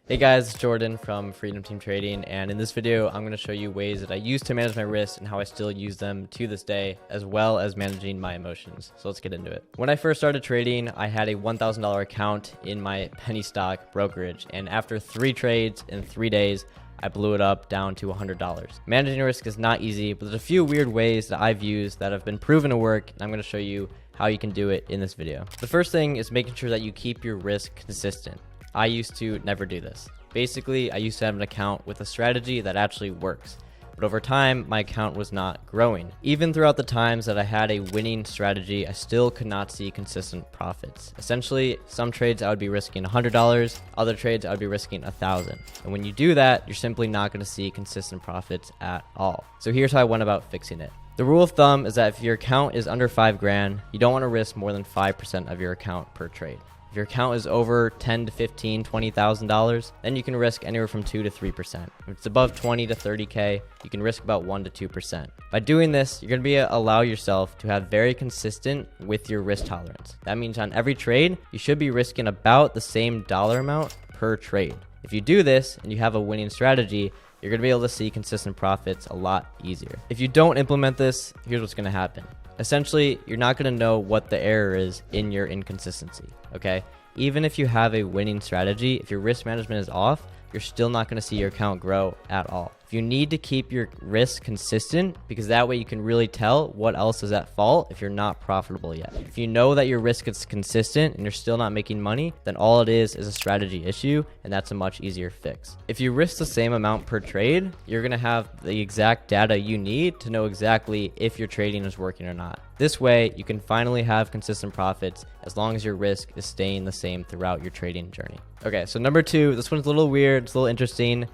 Hey guys, it's Jordan from Freedom Team Trading, and in this video I'm going to show you ways that I use to manage my risks and how I still use them to this day, as well as managing my emotions. So let's get into it. When I first started trading, I had a $1,000 account in my penny stock brokerage, and after 3 trades in 3 days, I blew it up down to $100. Managing risk is not easy, but there's a few weird ways that I've used that have been proven to work, and I'm going to show you how you can do it in this video. The first thing is making sure that you keep your risk consistent. I used to never do this. Basically, I used to have an account with a strategy that actually works, but over time, my account was not growing. Even throughout the times that I had a winning strategy, I still could not see consistent profits. Essentially, some trades I would be risking $100, other trades I would be risking $1,000. And when you do that, you're simply not going to see consistent profits at all. So here's how I went about fixing it. The rule of thumb is that if your account is under 5 grand, you don't want to risk more than 5% of your account per trade. If your account is over $10 to $15, $20,000, then you can risk anywhere from 2 to 3%. If it's above 20 to 30K, you can risk about 1 to 2%. By doing this, you're going to allow yourself to have very consistent with your risk tolerance. That means on every trade, you should be risking about the same dollar amount per trade. If you do this and you have a winning strategy, you're going to be able to see consistent profits a lot easier. If you don't implement this, here's what's going to happen. Essentially, you're not going to know what the error is in your inconsistency, okay? Even if you have a winning strategy, if your risk management is off, you're still not going to see your account grow at all. If you need to keep your risk consistent, because that way you can really tell what else is at fault if you're not profitable yet. If you know that your risk is consistent and you're still not making money, then all it is a strategy issue, and that's a much easier fix. If you risk the same amount per trade, you're going to have the exact data you need to know exactly if your trading is working or not. This way, you can finally have consistent profits as long as your risk is staying the same throughout your trading journey. Okay, so number 2, this one's a little weird, it's a little interesting.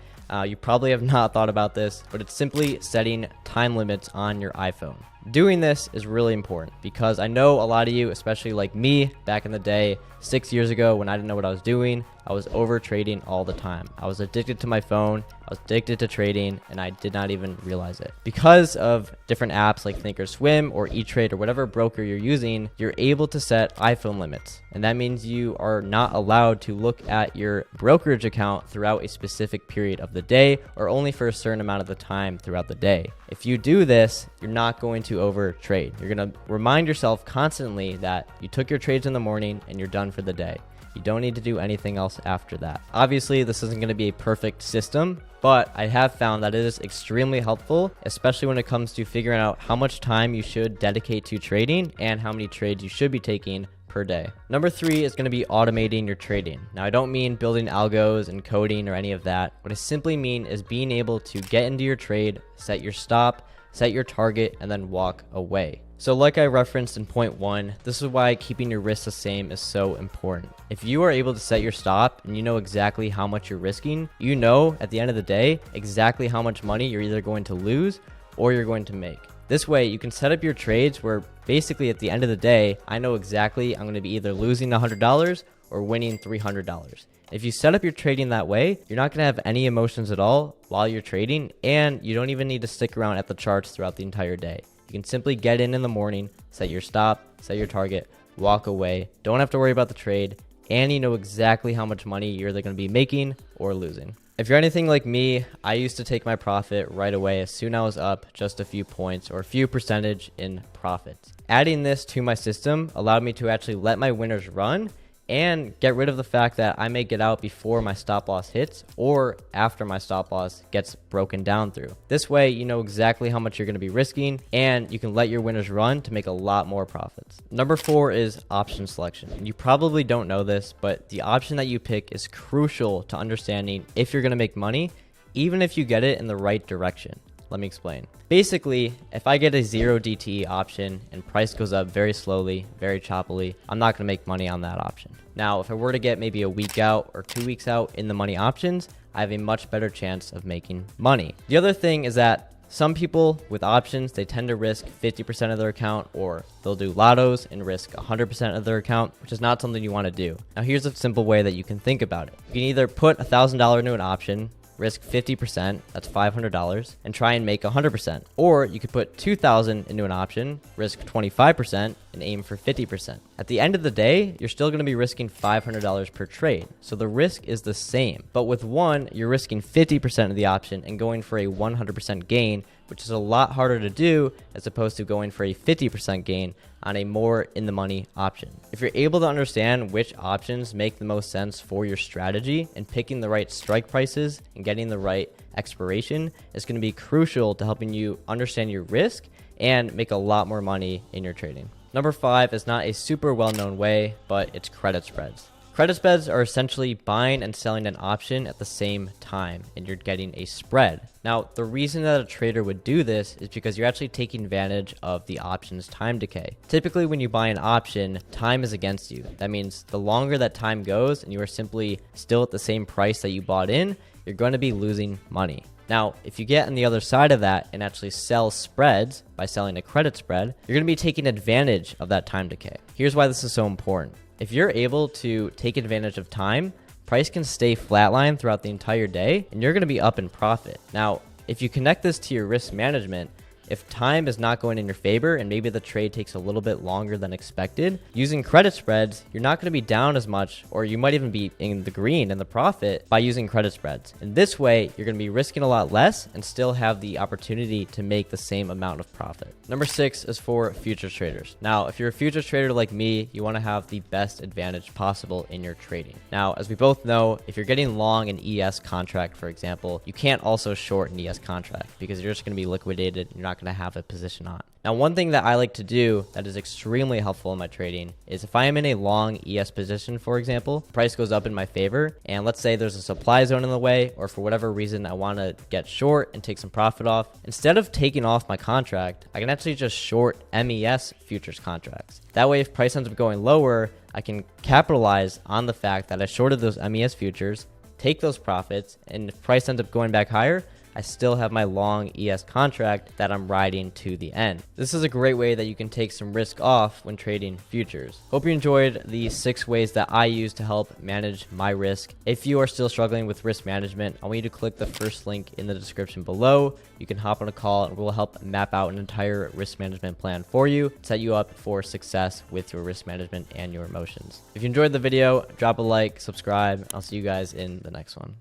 You probably have not thought about this, but it's simply setting time limits on your iPhone. Doing this is really important because I know a lot of you, especially like me back in the day, 6 years ago when I didn't know what I was doing, I was over trading all the time. I was addicted to my phone, I was addicted to trading, and I did not even realize it. Because of different apps like Thinkorswim or E-Trade or whatever broker you're using, you're able to set iPhone limits. And that means you are not allowed to look at your brokerage account throughout a specific period of the day or only for a certain amount of the time throughout the day. If you do this, you're not going to over trade. You're going to remind yourself constantly that you took your trades in the morning and you're done for the day. You don't need to do anything else after that. Obviously, this isn't going to be a perfect system, but I have found that it is extremely helpful, especially when it comes to figuring out how much time you should dedicate to trading and how many trades you should be taking per day. Number 3 is going to be automating your trading. Now, I don't mean building algos and coding or any of that. What I simply mean is being able to get into your trade, set your stop, set your target, and then walk away. So like I referenced in point 1, this is why keeping your risk the same is so important. If you are able to set your stop and you know exactly how much you're risking, you know at the end of the day exactly how much money you're either going to lose or you're going to make. This way you can set up your trades where basically at the end of the day, I know exactly I'm going to be either losing $100 or winning $300. If you set up your trading that way, you're not going to have any emotions at all while you're trading, and you don't even need to stick around at the charts throughout the entire day. You can simply get in the morning, set your stop, set your target, walk away. Don't have to worry about the trade, and you know exactly how much money you're either going to be making or losing. If you're anything like me, I used to take my profit right away as soon as I was up just a few points or a few percentage in profits. Adding this to my system allowed me to actually let my winners run and get rid of the fact that I may get out before my stop loss hits or after my stop loss gets broken down through. This way, you know exactly how much you're going to be risking, and you can let your winners run to make a lot more profits. Number 4 is option selection. You probably don't know this, but the option that you pick is crucial to understanding if you're going to make money, even if you get it in the right direction. Let me explain. Basically, if I get a 0 DTE option and price goes up very slowly, very choppily, I'm not going to make money on that option. Now, if I were to get maybe a week out or 2 weeks out in the money options, I have a much better chance of making money. The other thing is that some people with options, they tend to risk 50% of their account, or they'll do lottos and risk 100% of their account, which is not something you want to do. Now, here's a simple way that you can think about it. You can either put $1,000 into an option, risk 50%, that's $500, and try and make 100%. Or you could put $2,000 into an option, risk 25%, and aim for 50%. At the end of the day, you're still going to be risking $500 per trade. So the risk is the same. But with one, you're risking 50% of the option and going for a 100% gain, which is a lot harder to do as opposed to going for a 50% gain on a more in the money option. If you're able to understand which options make the most sense for your strategy, and picking the right strike prices and getting the right expiration is going to be crucial to helping you understand your risk and make a lot more money in your trading. Number 5 is not a super well-known way, but it's credit spreads. Credit spreads are essentially buying and selling an option at the same time, and you're getting a spread. Now, the reason that a trader would do this is because you're actually taking advantage of the option's time decay. Typically, when you buy an option, time is against you. That means the longer that time goes and you are simply still at the same price that you bought in, you're going to be losing money. Now, if you get on the other side of that and actually sell spreads by selling a credit spread, you're going to be taking advantage of that time decay. Here's why this is so important. If you're able to take advantage of time, price can stay flatline throughout the entire day and you're going to be up in profit. Now, if you connect this to your risk management, if time is not going in your favor and maybe the trade takes a little bit longer than expected, using credit spreads, you're not going to be down as much, or you might even be in the green in the profit by using credit spreads. And this way, you're going to be risking a lot less and still have the opportunity to make the same amount of profit. Number 6 is for futures traders. Now, if you're a futures trader like me, you want to have the best advantage possible in your trading. Now, as we both know, if you're getting long an ES contract, for example, you can't also short an ES contract because you're just going to be liquidated and you're not going to have a position on. Now, one thing that I like to do that is extremely helpful in my trading is if I am in a long ES position, for example, price goes up in my favor, and let's say there's a supply zone in the way, or for whatever reason I want to get short and take some profit off, instead of taking off my contract, I can actually just short MES futures contracts. That way, if price ends up going lower, I can capitalize on the fact that I shorted those MES futures, take those profits, and if price ends up going back higher, I still have my long ES contract that I'm riding to the end. This is a great way that you can take some risk off when trading futures. Hope you enjoyed the 6 ways that I use to help manage my risk. If you are still struggling with risk management, I want you to click the first link in the description below. You can hop on a call and we'll help map out an entire risk management plan for you, set you up for success with your risk management and your emotions. If you enjoyed the video, drop a like, subscribe. I'll see you guys in the next one.